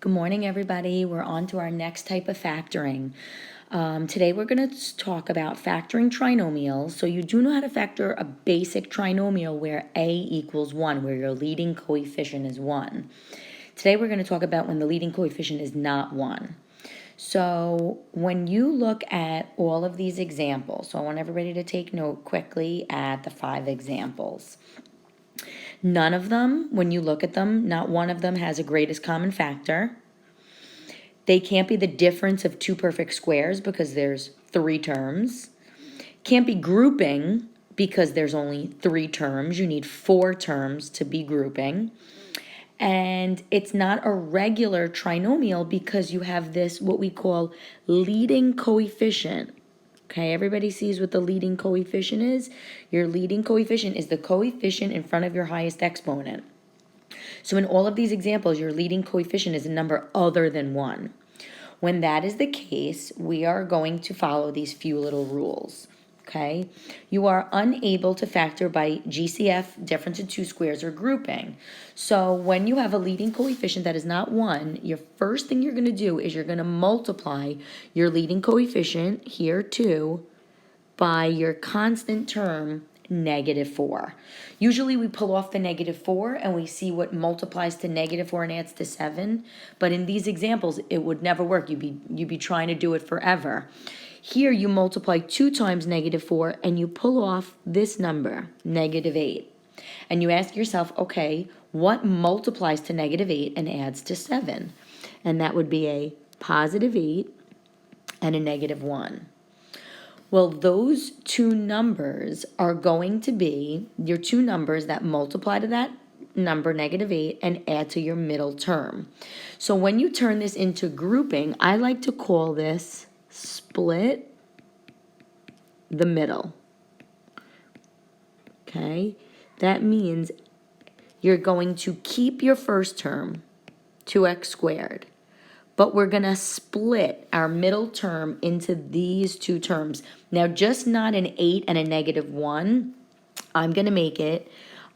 Good morning, everybody. We're on to our next type of factoring. Today we're going to talk about factoring trinomials. So you do know how to factor a basic trinomial where a equals 1, where your leading coefficient is 1. Today we're going to talk about when the leading coefficient is not 1. So when you look at all of these examples, so I want everybody to take note quickly at the 5 examples. None of them, when you look at them, not one of them has a greatest common factor. They can't be the difference of two perfect squares because there's 3 terms. Can't be grouping because there's only 3 terms. You need 4 terms to be grouping. And it's not a regular trinomial because you have this, what we call leading coefficient. Okay, everybody sees what the leading coefficient is? Your leading coefficient is the coefficient in front of your highest exponent. So in all of these examples, your leading coefficient is a number other than 1. When that is the case, we are going to follow these few little rules. Okay, you are unable to factor by GCF, difference in 2 squares, or grouping. So when you have a leading coefficient that is not 1, your first thing you're going to do is you're going to multiply your leading coefficient, here 2, by your constant term, -4. Usually we pull off the -4 and we see what multiplies to -4 and adds to 7. But in these examples, it would never work. You'd be trying to do it forever. Here you multiply 2 times -4 and you pull off this number, -8. And you ask yourself, okay, what multiplies to -8 and adds to 7? And that would be a +8 and a -1. Well, those two numbers are going to be your two numbers that multiply to that number, -8, and add to your middle term. So when you turn this into grouping, I like to call this split the middle. Okay? That means you're going to keep your first term, 2x squared. But we're going to split our middle term into these 2 terms. Now, just not an 8 and a -1. I'm going to make it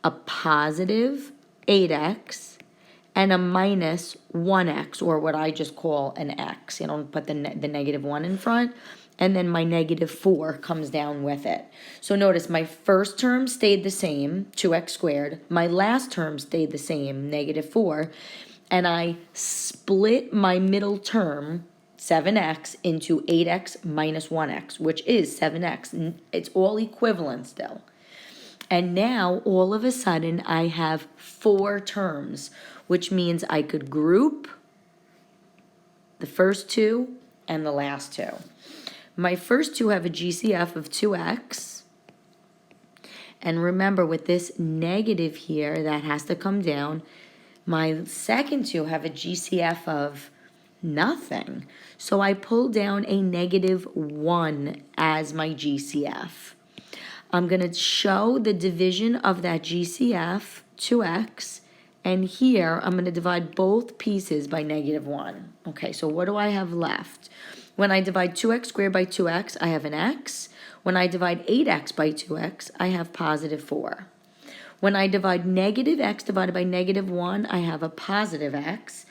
a positive 8x and a minus 1x, or what I just call an x. You don't put the -1 in front. And then my -4 comes down with it. So notice my first term stayed the same, 2x squared. My last term stayed the same, -4. And I split my middle term, 7x, into 8x minus 1x, which is 7x. It's all equivalent still. And now, all of a sudden, I have 4 terms, which means I could group the first 2 and the last 2. My first 2 have a GCF of 2x. And remember, with this negative here, that has to come down. My second 2 have a GCF of nothing. So I pull down a -1 as my GCF. I'm going to show the division of that GCF, 2x, and here I'm going to divide both pieces by -1. Okay, so what do I have left? When I divide 2x squared by 2x, I have an x. When I divide 8x by 2x, I have +4. When I divide -x divided by -1, I have a positive x.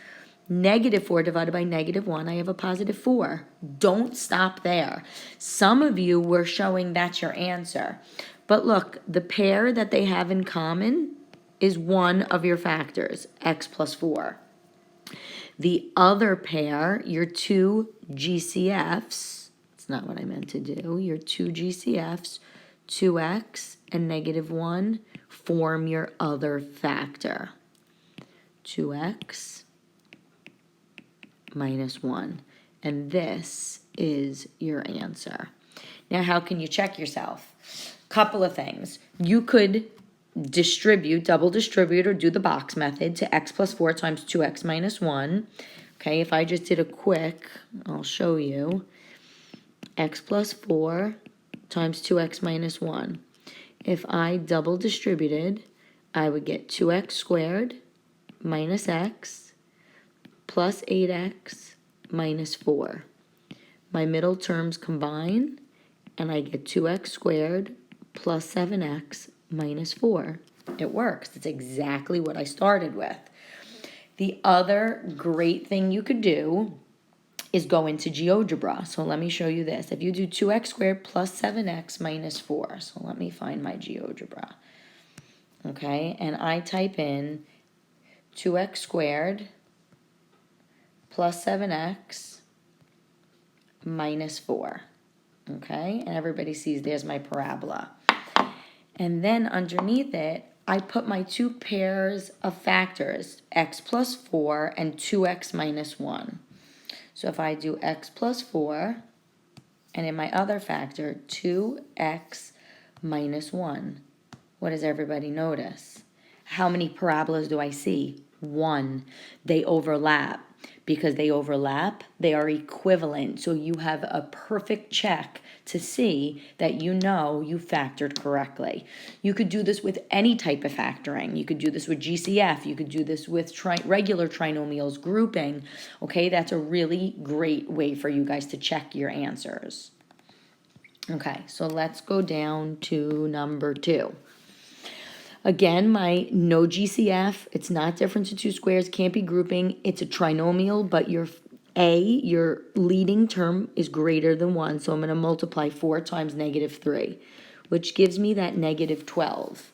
-4 divided by -1, I have a +4. Don't stop there. Some of you were showing that's your answer. But look, the pair that they have in common is one of your factors, x plus 4. The other pair, your 2 GCFs, it's not what I meant to do, your 2 GCFs, 2x and -1, form your other factor, 2x minus 1. And this is your answer. Now, how can you check yourself? Couple of things. You could distribute, double distribute, or do the box method to x plus 4 times 2x minus 1. Okay, if I just did a quick, I'll show you, x plus 4 times 2x minus 1. If I double distributed, I would get 2x squared minus x plus 8x minus 4. My middle terms combine, and I get 2x squared plus 7x minus 4. It works. It's exactly what I started with. The other great thing you could do is go into GeoGebra. So let me show you this. If you do 2x squared plus 7x minus 4. So let me find my GeoGebra. Okay, and I type in 2x squared plus 7x minus 4. Okay, and everybody sees there's my parabola. And then underneath it, I put my two pairs of factors, x plus 4 and 2x minus 1. So if I do x plus 4, and in my other factor, 2x minus 1, what does everybody notice? How many parabolas do I see? 1. They overlap. Because they overlap, they are equivalent. So you have a perfect check to see that you know you factored correctly. You could do this with any type of factoring. You could do this with GCF. You could do this with regular trinomials, grouping. Okay, that's a really great way for you guys to check your answers. Okay, so let's go down to number 2. Again, my no GCF, it's not difference of two squares, can't be grouping. It's a trinomial, but your leading term is greater than 1, so I'm going to multiply 4 times negative 3, which gives me that negative 12.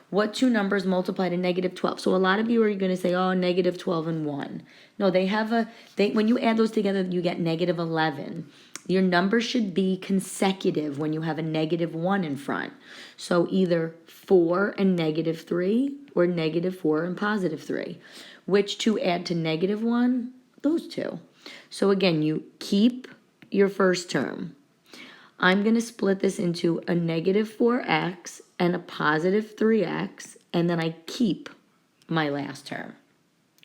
What two numbers multiply to negative 12? So a lot of you are going to say, oh, negative 12 and 1. No, when you add those together, you get negative 11. Your number should be consecutive when you have a negative 1 in front. So either 4 and negative 3 or negative 4 and positive 3. Which two add to negative 1? Those two. So again, you keep your first term. I'm going to split this into a negative 4x and a positive 3x, and then I keep my last term.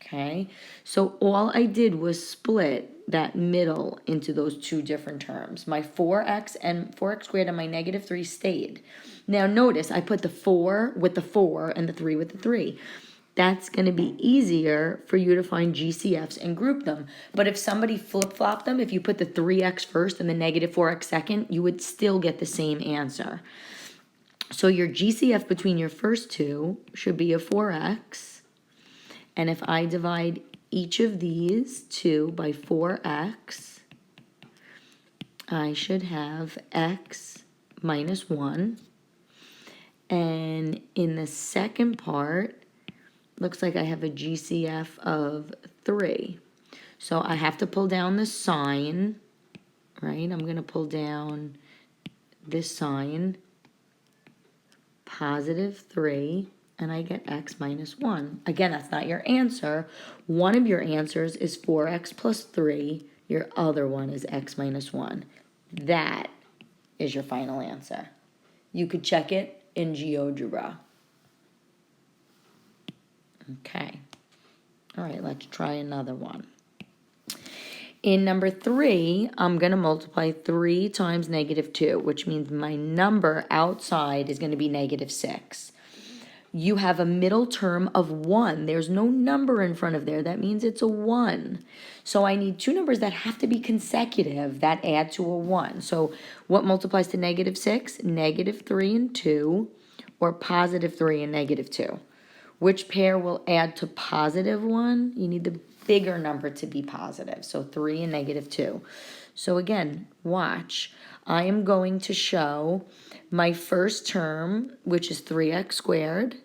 Okay, so all I did was split that middle into those two different terms. My 4x squared and my negative 3 stayed. Now notice I put the 4 with the 4 and the 3 with the 3. That's going to be easier for you to find GCFs and group them. But if somebody flip-flopped them, if you put the 3x first and the negative 4x second, you would still get the same answer. So your GCF between your first two should be a 4x. And if I divide each of these two by 4x, I should have x minus 1. And in the second part, looks like I have a GCF of 3. So I have to pull down the sign, right? I'm going to pull down this sign, positive 3, and I get x minus 1. Again, that's not your answer. One of your answers is 4x plus 3. Your other one is x minus 1. That is your final answer. You could check it in GeoGebra. Okay. All right, let's try another one. In number 3, I'm going to multiply 3 times negative 2, which means my number outside is going to be negative 6. You have a middle term of 1. There's no number in front of there. That means it's a 1. So I need two numbers that have to be consecutive that add to a 1. So what multiplies to negative 6? Negative 3 and 2, or positive 3 and negative 2. Which pair will add to positive 1? You need the bigger number to be positive. So 3 and negative 2. So again, watch. I am going to show my first term, which is 3x squared.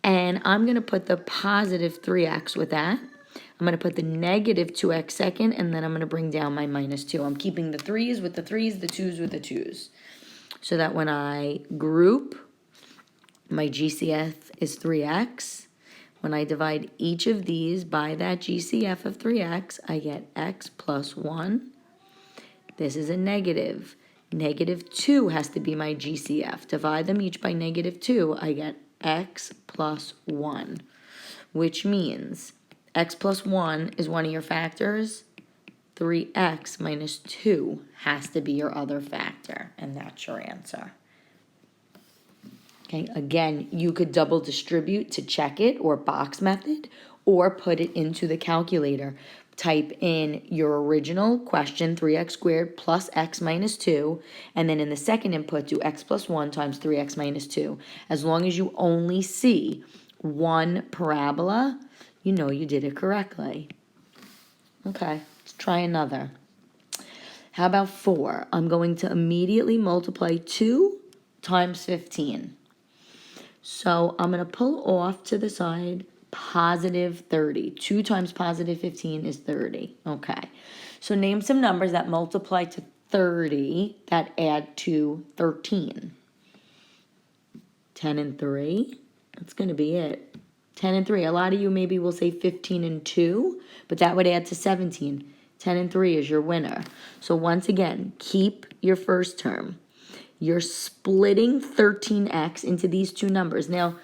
And I'm going to put the positive 3x with that. I'm going to put the negative 2x second, and then I'm going to bring down my minus 2. I'm keeping the 3's with the 3's, the 2's with the 2's. So that when I group, my GCF is 3x. When I divide each of these by that GCF of 3x, I get x plus 1. This is a negative. Negative 2 has to be my GCF. Divide them each by negative 2, I get x plus 1, which means x plus 1 is one of your factors. 3x minus 2 has to be your other factor, and that's your answer. Okay, again, you could double distribute to check it, or box method, or put it into the calculator. Type in your original question, 3x squared plus x minus 2, and then in the second input, do x plus 1 times 3x minus 2. As long as you only see one parabola, you know you did it correctly. Okay, let's try another. How about 4? I'm going to immediately multiply 2 times 15. So I'm going to pull off to the side positive 30. 2 times positive 15 is 30. Okay. So name some numbers that multiply to 30 that add to 13. 10 and 3. That's going to be it. 10 and 3. A lot of you maybe will say 15 and 2, but that would add to 17. 10 and 3 is your winner. So once again, keep your first term. You're splitting 13x into these two numbers. Now,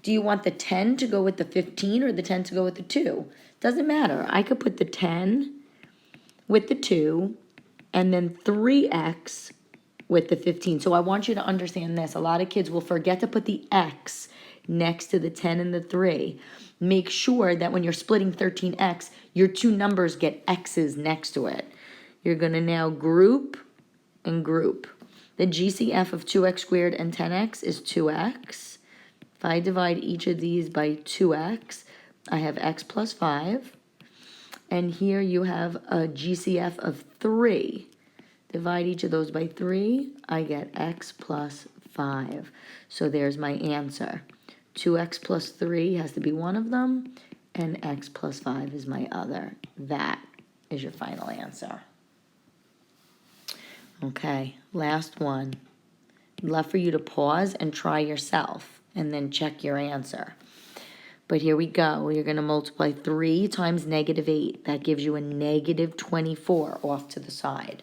do you want the 10 to go with the 15 or the 10 to go with the 2? Doesn't matter. I could put the 10 with the 2 and then 3x with the 15. So I want you to understand this. A lot of kids will forget to put the x next to the 10 and the 3. Make sure that when you're splitting 13x, your two numbers get x's next to it. You're going to now group and group. The GCF of 2x squared and 10x is 2x. If I divide each of these by 2x, I have x plus 5. And here you have a GCF of 3. Divide each of those by 3, I get x plus 5. So there's my answer. 2x plus 3 has to be one of them, and x plus 5 is my other. That is your final answer. Okay, last one. I'd love for you to pause and try yourself, and then check your answer. But here we go. You're going to multiply 3 times negative 8. That gives you a negative 24 off to the side.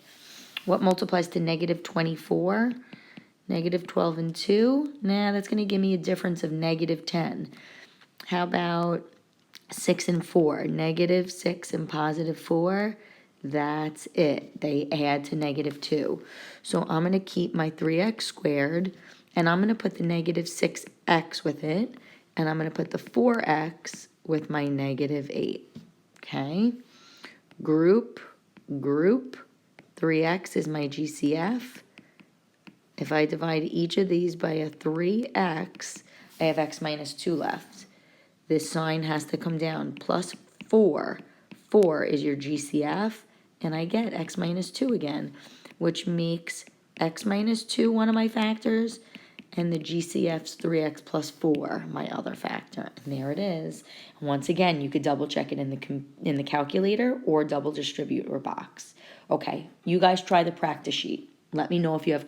What multiplies to negative 24? Negative 12 and 2? Nah, that's going to give me a difference of negative 10. How about 6 and 4? Negative 6 and positive 4? That's it. They add to negative 2. So I'm going to keep my 3x squared, and I'm going to put the negative 6x with it, and I'm going to put the 4x with my negative 8. Okay? Group, group. 3x is my GCF. If I divide each of these by a 3x, I have x minus 2 left. This sign has to come down. Plus 4. 4 is your GCF, and I get x minus 2 again, which makes x minus 2 one of my factors, and the GCF's 3x plus 4, my other factor. And there it is. Once again, you could double check it in the calculator or double distribute or box. Okay, you guys try the practice sheet. Let me know if you have